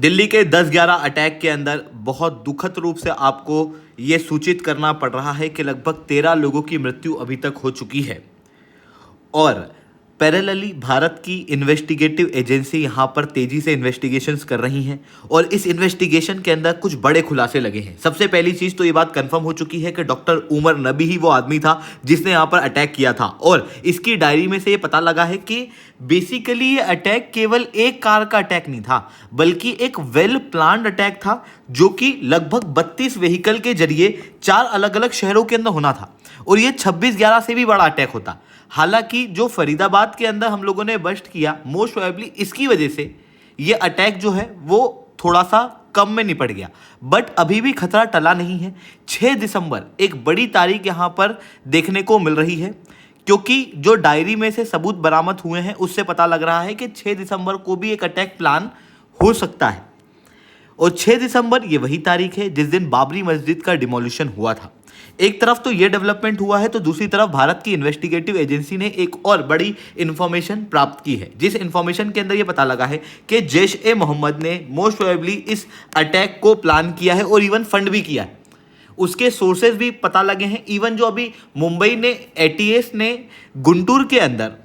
दिल्ली के 10-11 अटैक के अंदर बहुत दुखद रूप से आपको ये सूचित करना पड़ रहा है कि लगभग 13 लोगों की मृत्यु अभी तक हो चुकी है और पैरेलली भारत की इन्वेस्टिगेटिव एजेंसी यहाँ पर तेजी से इन्वेस्टिगेशंस कर रही हैं और इस इन्वेस्टिगेशन के अंदर कुछ बड़े खुलासे लगे हैं। सबसे पहली चीज़ तो ये बात कंफर्म हो चुकी है कि डॉक्टर उमर नबी ही वो आदमी था जिसने यहाँ पर अटैक किया था और इसकी डायरी में से ये पता लगा है कि बेसिकली ये अटैक केवल एक कार का अटैक नहीं था बल्कि एक वेल प्लान्ड अटैक था जो कि लगभग 32 व्हीकल के जरिए 4 अलग अलग शहरों के अंदर होना था और ये 26/11 से भी बड़ा अटैक होता। हालांकि जो फरीदाबाद के अंदर हम लोगों ने बस्ट किया मोस्ट प्रोबेबली इसकी वजह से ये अटैक जो है वो थोड़ा सा कम में निपट गया, बट अभी भी खतरा टला नहीं है। 6 दिसंबर एक बड़ी तारीख यहाँ पर देखने को मिल रही है क्योंकि जो डायरी में से सबूत बरामद हुए हैं उससे पता लग रहा है कि 6 दिसंबर को भी एक अटैक प्लान हो सकता है और 6 दिसंबर ये वही तारीख है जिस दिन बाबरी मस्जिद का डिमोलिशन हुआ था। एक तरफ तो ये डेवलपमेंट हुआ है तो दूसरी तरफ भारत की इन्वेस्टिगेटिव एजेंसी ने एक और बड़ी इंफॉर्मेशन प्राप्त की है जिस इंफॉर्मेशन के अंदर ये पता लगा है कि जैश ए मोहम्मद ने मोस्ट प्रोबेबली इस अटैक को प्लान किया है और इवन फंड भी किया है। उसके सोर्सेज भी पता लगे हैं। इवन जो अभी मुंबई ने एटीएस ने गुंटूर के अंदर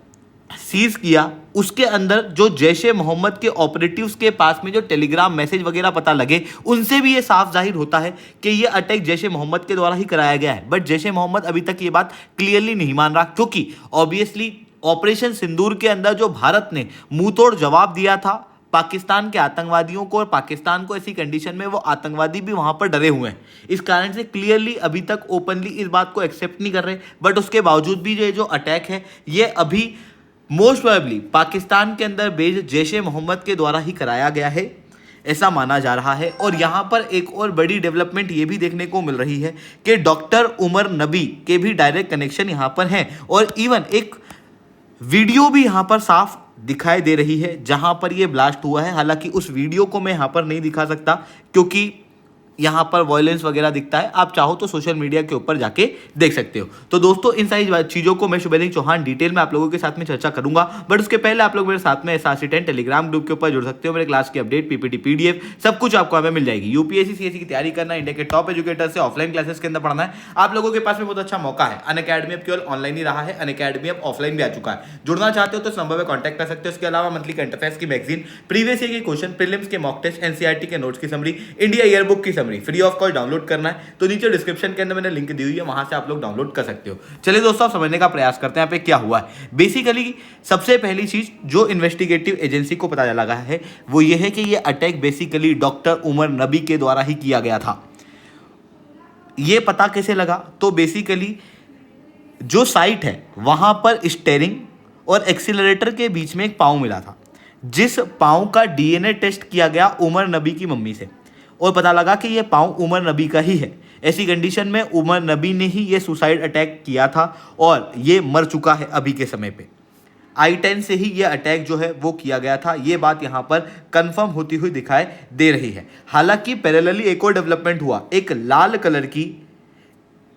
सीज किया उसके अंदर जो जैश ए मोहम्मद के ऑपरेटिव्स के पास में जो टेलीग्राम मैसेज वगैरह पता लगे उनसे भी ये साफ जाहिर होता है कि ये अटैक जैश ए मोहम्मद के द्वारा ही कराया गया है। बट जैश ए मोहम्मद अभी तक ये बात क्लियरली नहीं मान रहा क्योंकि ऑब्वियसली ऑपरेशन सिंदूर के अंदर जो भारत ने मुंह तोड़ जवाब दिया था पाकिस्तान के आतंकवादियों को और पाकिस्तान को ऐसी कंडीशन में वो आतंकवादी भी वहां पर डरे हुए हैं। इस कारण से क्लियरली अभी तक ओपनली इस बात को एक्सेप्ट नहीं कर रहे, बट उसके बावजूद भी ये जो अटैक है ये अभी मोस्ट प्रोबेबली पाकिस्तान के अंदर बेस्ड जैश ए मोहम्मद के द्वारा ही कराया गया है ऐसा माना जा रहा है। और यहाँ पर एक और बड़ी डेवलपमेंट ये भी देखने को मिल रही है कि डॉक्टर उमर नबी के भी डायरेक्ट कनेक्शन यहाँ पर हैं और इवन एक वीडियो भी यहाँ पर साफ दिखाई दे रही है जहाँ पर ये ब्लास्ट हुआ है। हालांकि उस वीडियो को मैं यहाँ पर नहीं दिखा सकता क्योंकि यहाँ पर वॉयलेंस वगैरह दिखता है, आप चाहो तो सोशल मीडिया के ऊपर जाके देख सकते हो। तो दोस्तों इन सारी चीज़ों को मैं शुभेंद्र चौहान डिटेल में आप लोगों के साथ में चर्चा करूंगा, बट उसके पहले आप लोग मेरे साथ में SRC10 टेलीग्राम ग्रुप के ऊपर जुड़ सकते हो। मेरे क्लास की अपडेट पीपीटी पीडीएफ सब कुछ आपको हमें मिल जाएगी। यूपीएससी सीएससी की तैयारी करना, इंडिया के टॉप एजुकेटर से ऑफलाइन क्लासेस के अंदर पढ़ना है, आप लोगों के पास में बहुत अच्छा मौका है। अनअकैडमी अब केवल ऑनलाइन ही रहा है, अनअकैडमी अब ऑफलाइन भी आ चुका है। जुड़ना चाहते हो तो इस नंबर पर कॉन्टैक्ट कर सकते हो। इसके अलावा मंथली करंट अफेयर्स की मैगजीन, प्रीवियस ईयर के क्वेश्चन, प्रीलिम्स के मॉक टेस्ट, एनसीईआरटी के नोट्स की समरी, इंडिया ईयरबुक की summary free of cost download करना है तो नीचे डिस्क्रिप्शन के अंदर मैंने लिंक दी हुई है, वहां से आप लोग डाउनलोड कर सकते हो। चलिए दोस्तों, आप समझने का प्रयास करते हैं यहाँ पे क्या हुआ है। बेसिकली सबसे पहली चीज जो इन्वेस्टिगेटिव एजेंसी को पता लगा है वो ये है कि ये अटैक बेसिकली डॉक्टर उमर नबी के द्वारा ही किया गया था। ये पता कैसे लगा? तो बेसिकली जो साइट है वहां पर स्टीयरिंग और एक्सीलरेटर के बीच में एक पाँव मिला था, जिस पाँव का डीएनए टेस्ट किया गया उमर नबी की मम्मी से और पता लगा कि यह पाँव उमर नबी का ही है। ऐसी कंडीशन में उमर नबी ने ही ये सुसाइड अटैक किया था और ये मर चुका है अभी के समय पे। I-10 से ही ये अटैक जो है वो किया गया था, ये बात यहाँ पर कंफर्म होती हुई दिखाई दे रही है। हालांकि पैरेलली एक और डेवलपमेंट हुआ, एक लाल कलर की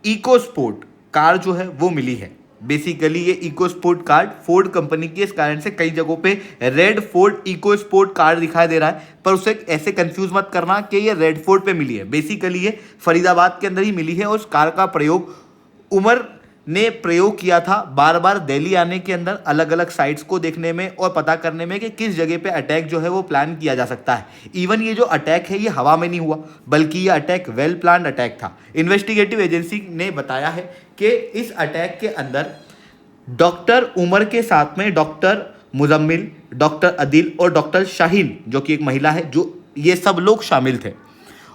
इको स्पोर्ट कार जो है वो मिली है। बेसिकली ये eco sport car Ford company की, इस कारण से कई जगहों पे red Ford eco sport car दिखाई दे रहा है, पर उसे ऐसे कंफ्यूज मत करना कि ये रेड फोर्ड पे मिली है। बेसिकली ये फरीदाबाद के अंदर ही मिली है और उस कार का प्रयोग उमर ने प्रयोग किया था बार बार दिल्ली आने के अंदर अलग अलग साइट्स को देखने में और पता करने में कि किस जगह पे अटैक जो है वो प्लान किया जा सकता है। इवन ये जो अटैक है ये हवा में नहीं हुआ बल्कि ये अटैक वेल प्लान्ड अटैक था। इन्वेस्टिगेटिव एजेंसी ने बताया है कि इस अटैक के अंदर डॉक्टर उमर के साथ में डॉक्टर मुजम्मिल, डॉक्टर अदिल और डॉक्टर शाहीन जो कि एक महिला है, जो ये सब लोग शामिल थे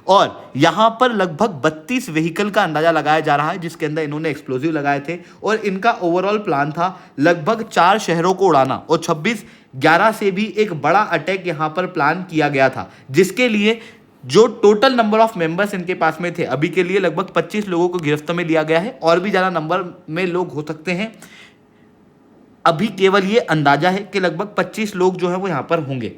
और यहाँ पर लगभग 32 व्हीकल का अंदाजा लगाया जा रहा है जिसके अंदर इन्होंने एक्सप्लोजिव लगाए थे और इनका ओवरऑल प्लान था लगभग 4 शहरों को उड़ाना और 26/11 से भी एक बड़ा अटैक यहाँ पर प्लान किया गया था, जिसके लिए जो टोटल नंबर ऑफ मेंबर्स इनके पास में थे अभी के लिए लगभग 25 लोगों को गिरफ्त में लिया गया है और भी ज़्यादा नंबर में लोग हो सकते हैं। अभी केवल ये अंदाजा है कि लगभग 25 लोग जो है वो यहाँ पर होंगे।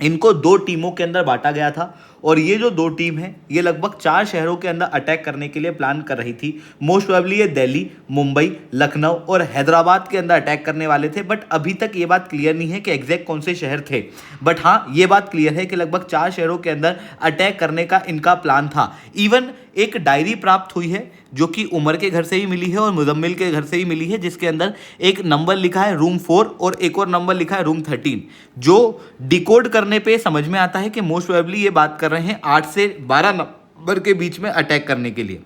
इनको 2 टीमों के अंदर बांटा गया था और ये जो दो टीम है ये लगभग 4 शहरों के अंदर अटैक करने के लिए प्लान कर रही थी। मोस्ट प्रोबेबली ये दिल्ली, मुंबई, लखनऊ और हैदराबाद के अंदर अटैक करने वाले थे, बट अभी तक ये बात क्लियर नहीं है कि एग्जैक्ट कौन से शहर थे। बट हाँ, ये बात क्लियर है कि लगभग 4 शहरों के अंदर अटैक करने का इनका प्लान था। इवन एक डायरी प्राप्त हुई है जो कि उमर के घर से ही मिली है और मुजम्मिल के घर से ही मिली है, जिसके अंदर एक नंबर लिखा है रूम 4 और एक और नंबर लिखा है रूम 13, जो डिकोड करने पे समझ में आता है कि मोस्ट प्रोबेबली ये बात कर रहे हैं 8 से 12 नंबर के बीच में अटैक करने के लिए।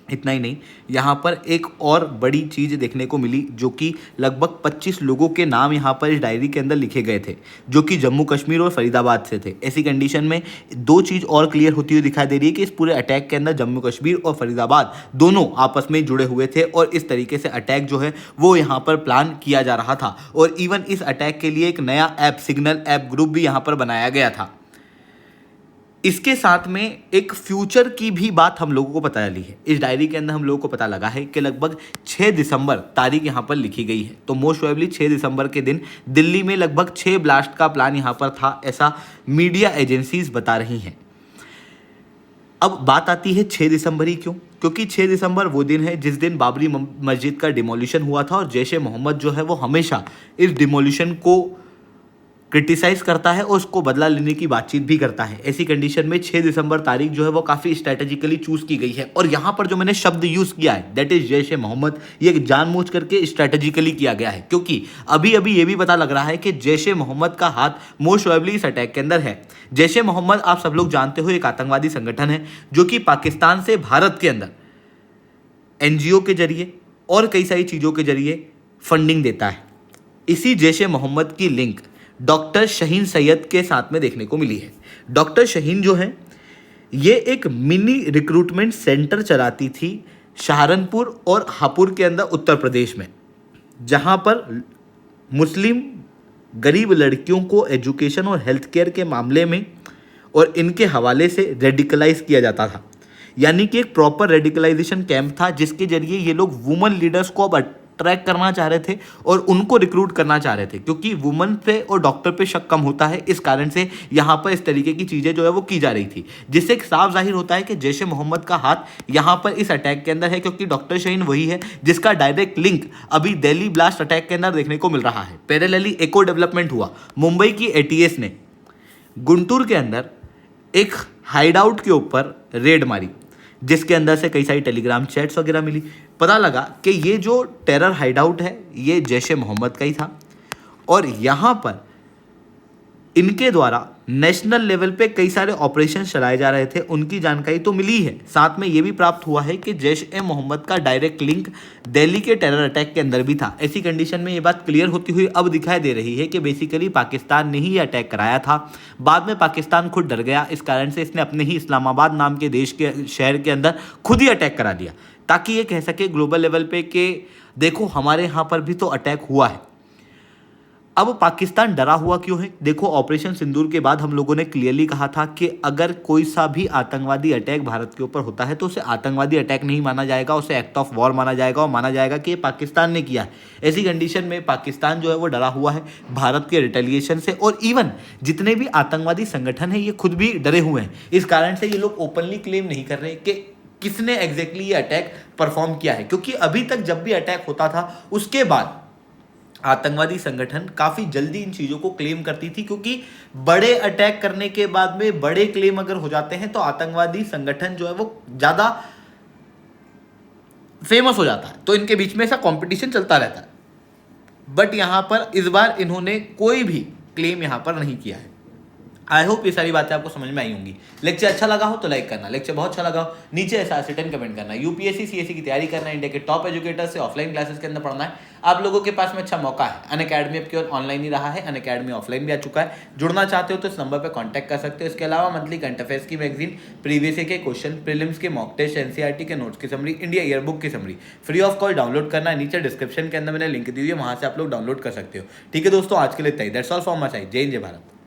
इतना ही नहीं, यहाँ पर एक और बड़ी चीज़ देखने को मिली जो कि लगभग 25 लोगों के नाम यहाँ पर इस डायरी के अंदर लिखे गए थे जो कि जम्मू कश्मीर और फरीदाबाद से थे। ऐसी कंडीशन में दो चीज़ और क्लियर होती हुई दिखाई दे रही है कि इस पूरे अटैक के अंदर जम्मू कश्मीर और फरीदाबाद दोनों आपस में जुड़े हुए थे और इस तरीके से अटैक जो है वो यहाँ पर प्लान किया जा रहा था। और इवन इस अटैक के लिए एक नया ऐप, सिग्नल ऐप ग्रुप भी यहाँ पर बनाया गया था। इसके साथ में एक फ्यूचर की भी बात हम लोगों को पता चली है। इस डायरी के अंदर हम लोगों को पता लगा है कि लगभग 6 दिसंबर तारीख यहाँ पर लिखी गई है। तो मोस्ट प्रोबेबली 6 दिसंबर के दिन दिल्ली में लगभग 6 ब्लास्ट का प्लान यहाँ पर था, ऐसा मीडिया एजेंसीज बता रही हैं। अब बात आती है 6 दिसंबर ही क्यों? क्योंकि 6 दिसंबर वो दिन है जिस दिन बाबरी मस्जिद का डिमोलिशन हुआ था और जैश ए मोहम्मद जो है वो हमेशा इस डिमोलिशन को क्रिटिसाइज करता है और उसको बदला लेने की बातचीत भी करता है। ऐसी कंडीशन में 6 दिसंबर तारीख जो है वो काफ़ी स्ट्रैटेजिकली चूज की गई है और यहाँ पर जो मैंने शब्द यूज़ किया है दैट इज जैश ए मोहम्मद, ये जानबूझ करके स्ट्रैटेजिकली किया गया है क्योंकि अभी अभी ये भी पता लग रहा है कि जैश ए मोहम्मद का हाथ मोस्ट प्रोबेबली इस अटैक के अंदर है। जैश ए मोहम्मद आप सब लोग जानते हो एक आतंकवादी संगठन है जो कि पाकिस्तान से भारत के अंदर NGO के जरिए और कई सारी चीज़ों के जरिए फंडिंग देता है। इसी जैश ए मोहम्मद की लिंक डॉक्टर शहीन सैयद के साथ में देखने को मिली है। डॉक्टर शहीन जो है ये एक मिनी रिक्रूटमेंट सेंटर चलाती थी सहारनपुर और हापुड़ के अंदर उत्तर प्रदेश में, जहां पर मुस्लिम गरीब लड़कियों को एजुकेशन और हेल्थ केयर के मामले में और इनके हवाले से रेडिकलाइज किया जाता था। यानी कि एक प्रॉपर रेडिकलाइजेशन कैंप था जिसके जरिए ये लोग वुमेन लीडर्स को अब ट्रैक करना चाह रहे थे और उनको रिक्रूट करना चाह रहे थे क्योंकि वुमेन पे और डॉक्टर पे शक कम होता है। इस कारण से यहाँ पर इस तरीके की चीज़ें जो है वो की जा रही थी, जिससे साफ जाहिर होता है कि जैश ए मोहम्मद का हाथ यहाँ पर इस अटैक के अंदर है क्योंकि डॉक्टर शहीन वही है जिसका डायरेक्ट लिंक अभी दिल्ली ब्लास्ट अटैक के अंदर देखने को मिल रहा है। पैरेलली एक और डेवलपमेंट हुआ, मुंबई की ATS ने गुंटूर के अंदर एक हाइड आउट के ऊपर रेड मारी जिसके अंदर से कई सारी टेलीग्राम चैट्स वगैरह मिली। पता लगा कि ये जो टेरर हाइड आउट है ये जैश ए मोहम्मद का ही था और यहाँ पर इनके द्वारा नेशनल लेवल पे कई सारे ऑपरेशन चलाए जा रहे थे, उनकी जानकारी तो मिली है। साथ में ये भी प्राप्त हुआ है कि जैश ए मोहम्मद का डायरेक्ट लिंक दिल्ली के टेरर अटैक के अंदर भी था। ऐसी कंडीशन में ये बात क्लियर होती हुई अब दिखाई दे रही है कि बेसिकली पाकिस्तान ने ही ये अटैक कराया था। बाद में पाकिस्तान खुद डर गया, इस कारण से इसने अपने ही इस्लामाबाद नाम के देश के शहर के अंदर खुद ही अटैक करा दिया ताकि ये कह सके ग्लोबल लेवल पे कि देखो हमारे यहाँ पर भी तो अटैक हुआ है। अब पाकिस्तान डरा हुआ क्यों है? देखो, ऑपरेशन सिंदूर के बाद हम लोगों ने क्लियरली कहा था कि अगर कोई सा भी आतंकवादी अटैक भारत के ऊपर होता है तो उसे आतंकवादी अटैक नहीं माना जाएगा, उसे एक्ट ऑफ वॉर माना जाएगा और माना जाएगा कि ये पाकिस्तान ने किया है। ऐसी कंडीशन में पाकिस्तान जो है वो डरा हुआ है भारत के रिटेलिएशन से और इवन जितने भी आतंकवादी संगठन है ये खुद भी डरे हुए हैं। इस कारण से ये लोग ओपनली क्लेम नहीं कर रहे कि किसने एग्जैक्टली ये अटैक परफॉर्म किया है, क्योंकि अभी तक जब भी अटैक होता था उसके बाद आतंकवादी संगठन काफी जल्दी इन चीजों को क्लेम करती थी, क्योंकि बड़े अटैक करने के बाद में बड़े क्लेम अगर हो जाते हैं तो आतंकवादी संगठन जो है वो ज्यादा फेमस हो जाता है, तो इनके बीच में ऐसा कंपटीशन चलता रहता है। बट यहां पर इस बार इन्होंने कोई भी क्लेम यहां पर नहीं किया है। आई होप ये सारी बातें आपको समझ में आई होंगी। लेक्चर अच्छा लगा हो तो लाइक करना, लेक्चर बहुत अच्छा लगा हो नीचे ऐसा 10 कमेंट करना। UPSC CSE की तैयारी करना है, इंडिया के टॉप एजुकेटर से ऑफलाइन क्लासेस के अंदर पढ़ना है, आप लोगों के पास में अच्छा मौका है। अनअकैडमी अब केवल ऑनलाइन ही रहा है, अनअकैडमी ऑफलाइन भी आ चुका है। जुड़ना चाहते हो तो इस नंबर पर कॉन्टैक्ट कर सकते हो। इसके अलावा मंथली करंट अफेयर्स की मैगजीन, प्रीवियस ईयर के क्वेश्चन, प्रीलिम्स के मॉक टेस्ट, NCERT के नोट्स की समरी, इंडिया ईयरबुक की summary free of cost download करना है। नीचे डिस्क्रिप्शन के अंदर मैंने लिंक दी हुई है, वहां से आप लोग डाउनलोड कर सकते हो। ठीक है दोस्तों, आज के लिए इतना ही। That's all from my side. जय हिंद, जय भारत।